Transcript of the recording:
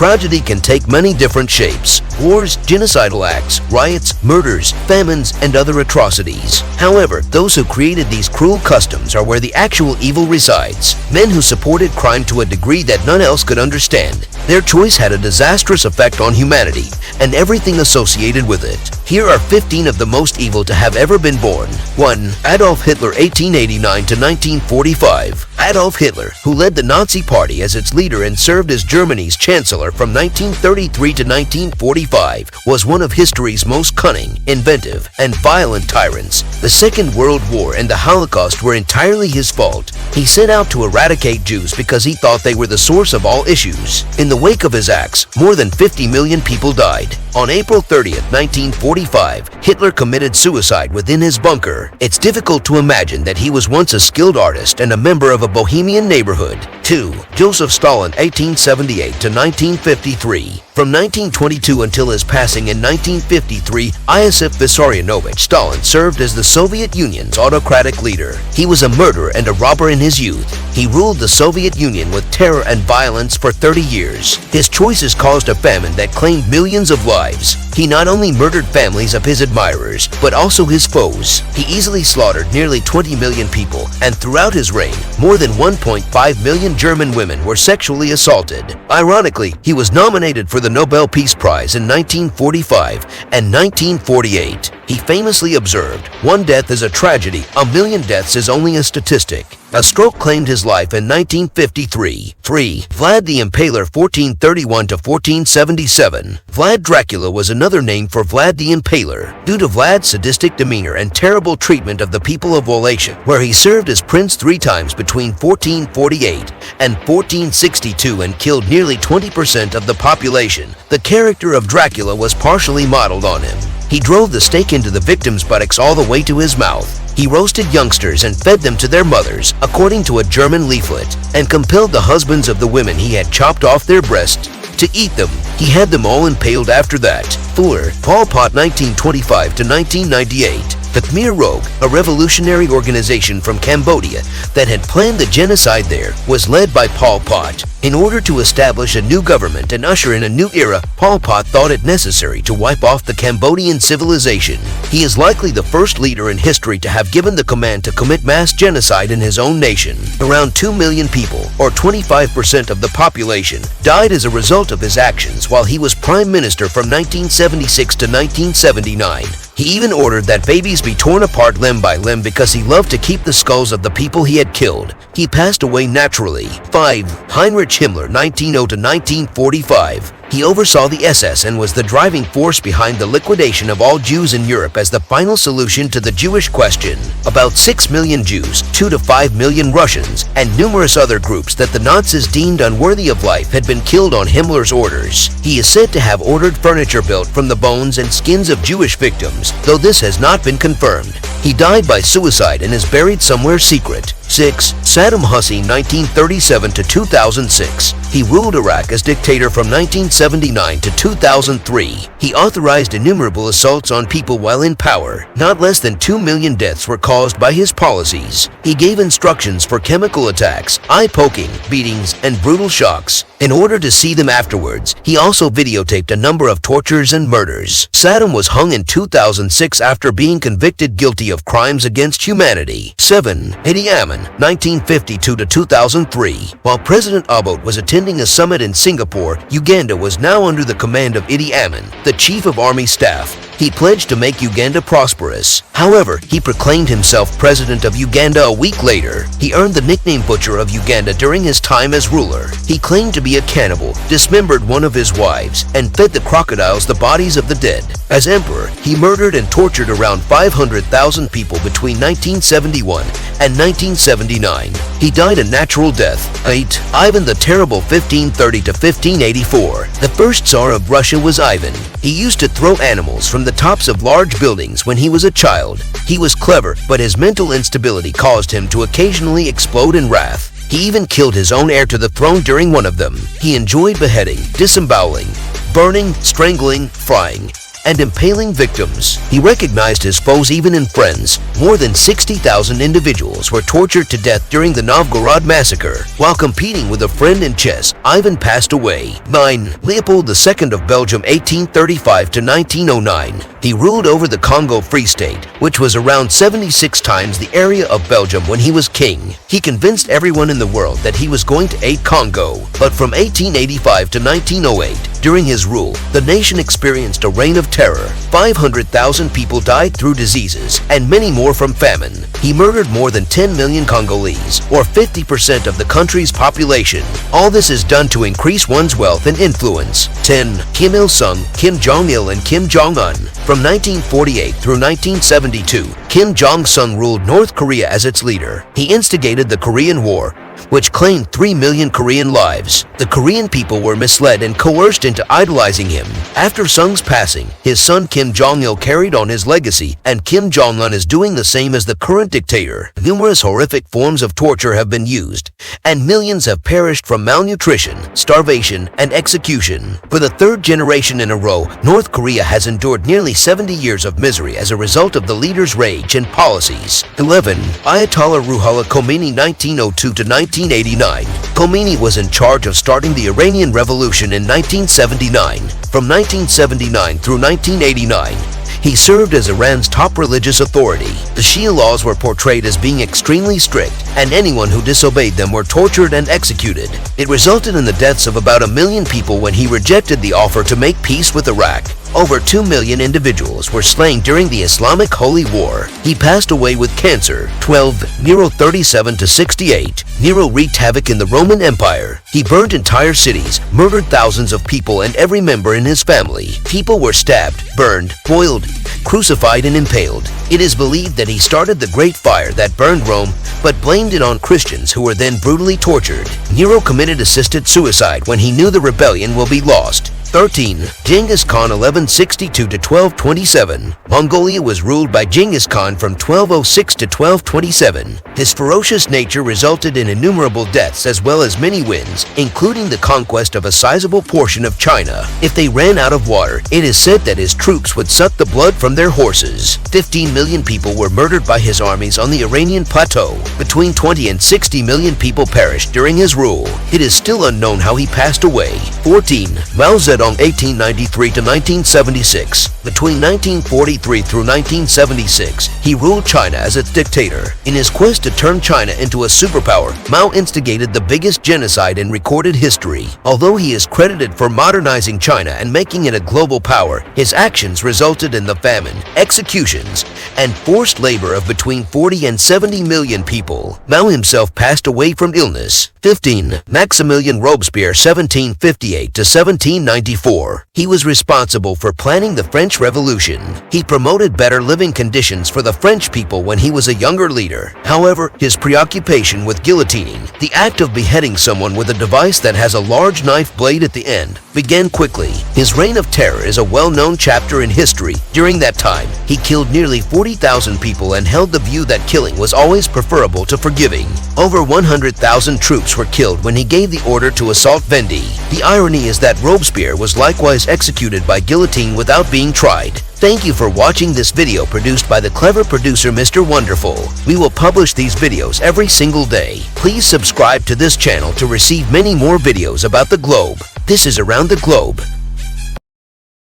Tragedy can take many different shapes: wars, genocidal acts, riots, murders, famines, and other atrocities. However, those who created these cruel customs are where the actual evil resides. Men who supported crime to a degree that none else could understand. Their choice had a disastrous effect on humanity and everything associated with it. Here are 15 of the most evil to have ever been born. 1. Adolf Hitler, 1889 to 1945. Adolf Hitler, who led the Nazi Party as its leader and served as Germany's chancellor from 1933 to 1945, was one of history's most cunning, inventive, and violent tyrants. The Second World War and the Holocaust were entirely his fault. He set out to eradicate Jews because he thought they were the source of all issues. In the wake of his acts, more than 50 million people died. On April 30th, 1945, Hitler committed suicide within his bunker. It's difficult to imagine that he was once a skilled artist and a member of a bohemian neighborhood. 2. Joseph Stalin, 1878 to 1953. From 1922 until his passing in 1953, Iosif Vissarionovich Stalin served as the Soviet Union's autocratic leader. He was a murderer and a robber in his youth. He ruled the Soviet Union with terror and violence for 30 years. His choices caused a famine that claimed millions of lives. He not only murdered families of his admirers, but also his foes. He easily slaughtered nearly 20 million people, and throughout his reign, more than 1.5 million German women were sexually assaulted. Ironically, he was nominated for the Nobel Peace Prize in 1945 and 1948. He famously observed, "One death is a tragedy, a million deaths is only a statistic." A stroke claimed his life in 1953. 3. Vlad the Impaler, 1431 to 1477. Vlad Dracula was another name for Vlad the Impaler, due to Vlad's sadistic demeanor and terrible treatment of the people of Wallachia, where he served as prince 3 times between 1448 and 1462 and killed nearly 20% of the population. The character of Dracula was partially modeled on him. He drove the stake into the victim's buttocks all the way to his mouth. He roasted youngsters and fed them to their mothers, according to a German leaflet, and compelled the husbands of the women he had chopped off their breasts to eat them. He had them all impaled after that. 4. Pol Pot, 1925 to 1998. The Khmer Rouge, a revolutionary organization from Cambodia that had planned the genocide there, was led by Pol Pot. In order to establish a new government and usher in a new era, Pol Pot thought it necessary to wipe off the Cambodian civilization. He is likely the first leader in history to have given the command to commit mass genocide in his own nation. Around 2 million people, or 25% of the population, died as a result of his actions while he was prime minister from 1976 to 1979. He even ordered that babies be torn apart limb by limb because he loved to keep the skulls of the people he had killed. He passed away naturally. 5. Heinrich Himmler, 1900 to 1945. He oversaw the SS and was the driving force behind the liquidation of all Jews in Europe as the final solution to the Jewish question. About 6 million Jews, 2 to 5 million Russians, and numerous other groups that the Nazis deemed unworthy of life had been killed on Himmler's orders. He is said to have ordered furniture built from the bones and skins of Jewish victims, though this has not been confirmed. He died by suicide and is buried somewhere secret. 6. Saddam Hussein, 1937 to 2006. He ruled Iraq as dictator from 1979 to 2003. He authorized innumerable assaults on people while in power. Not less than 2 million deaths were caused by his policies. He gave instructions for chemical attacks, eye-poking, beatings, and brutal shocks. In order to see them afterwards, he also videotaped a number of tortures and murders. Saddam was hung in 2006 after being convicted guilty of crimes against humanity. 7. Idi Amin, 1952 to 2003. While President Obote was attending a summit in Singapore, Uganda was now under the command of Idi Amin, the chief of army staff. He pledged to make Uganda prosperous. However, he proclaimed himself president of Uganda a week later. He earned the nickname Butcher of Uganda during his time as ruler. He claimed to be a cannibal, dismembered one of his wives, and fed the crocodiles the bodies of the dead. As emperor, he murdered and tortured around 500,000 people between 1971 and 1979. He died a natural death. 8. Ivan the Terrible, 1530 to 1584. The first Tsar of Russia was Ivan. He used to throw animals from the tops of large buildings when he was a child. He was clever, but his mental instability caused him to occasionally explode in wrath. He even killed his own heir to the throne during one of them. He enjoyed beheading, disemboweling, burning, strangling, frying, and impaling victims. He recognized his foes even in friends. More than 60,000 individuals were tortured to death during the Novgorod massacre. While competing with a friend in chess, Ivan passed away. 9. Leopold II of Belgium 1835 to 1909. He ruled over the Congo Free State, which was around 76 times the area of Belgium when he was king. He convinced everyone in the world that he was going to aid Congo, but from 1885 to 1908, during his rule, the nation experienced a reign of terror. 500,000 people died through diseases, and many more from famine. He murdered more than 10 million Congolese, or 50% of the country's population. All this is done to increase one's wealth and influence. 10. Kim Il-sung, Kim Jong-il, and Kim Jong-un. From 1948 through 1972, Kim Jong-sung ruled North Korea as its leader. He instigated the Korean War, which claimed 3 million Korean lives. The Korean people were misled and coerced into idolizing him. After Sung's passing, his son Kim Jong-il carried on his legacy, and Kim Jong-un is doing the same as the current dictator. Numerous horrific forms of torture have been used, and millions have perished from malnutrition, starvation, and execution. For the third generation in a row, North Korea has endured nearly 70 years of misery as a result of the leader's rage and policies. 11. Ayatollah Ruhollah Khomeini 1902 to 1989. Khomeini was in charge of starting the Iranian Revolution in 1979. From 1979 through 1989, he served as Iran's top religious authority. The Shia laws were portrayed as being extremely strict, and anyone who disobeyed them were tortured and executed. It resulted in the deaths of about 1 million people when he rejected the offer to make peace with Iraq. Over 2 million individuals were slain during the Islamic Holy War. He passed away with cancer. 12. Nero 37 to 68. Nero wreaked havoc in the Roman Empire. He burned entire cities, murdered thousands of people and every member in his family. People were stabbed, burned, boiled, crucified, and impaled. It is believed that he started the Great Fire that burned Rome, but blamed it on Christians who were then brutally tortured. Nero committed assisted suicide when he knew the rebellion will be lost. 13. Genghis Khan 1162 to 1227. Mongolia was ruled by Genghis Khan from 1206 to 1227. His ferocious nature resulted in innumerable deaths as well as many wins, including the conquest of a sizable portion of China. If they ran out of water, it is said that his troops would suck the blood from their horses. 15 million people were murdered by his armies on the Iranian plateau. Between 20 and 60 million people perished during his rule. It is still unknown how he passed away. 14. Mao Zedong 1893 to 1976. Between 1943 through 1976, he ruled China as its dictator. In his quest to turn China into a superpower, Mao instigated the biggest genocide in recorded history. Although he is credited for modernizing China and making it a global power, his actions resulted in the famine, executions, and forced labor of between 40 and 70 million people. Mao himself passed away from illness. 15. Maximilien Robespierre 1758 to 1794. He was responsible for planning the French Revolution. He promoted better living conditions for the French people when he was a younger leader. However, his preoccupation with guillotining, the act of beheading someone with a device that has a large knife blade at the end, began quickly. His reign of terror is a well-known chapter in history. During that time, he killed nearly 40,000 people and held the view that killing was always preferable to forgiving. Over 100,000 troops were killed when he gave the order to assault Vendée. The irony is that Robespierre was likewise executed by guillotine without being tried. Thank you for watching this video produced by the clever producer Mr. Wonderful. We will publish these videos every single day. Please subscribe to this channel to receive many more videos about the globe. This is Around the Globe.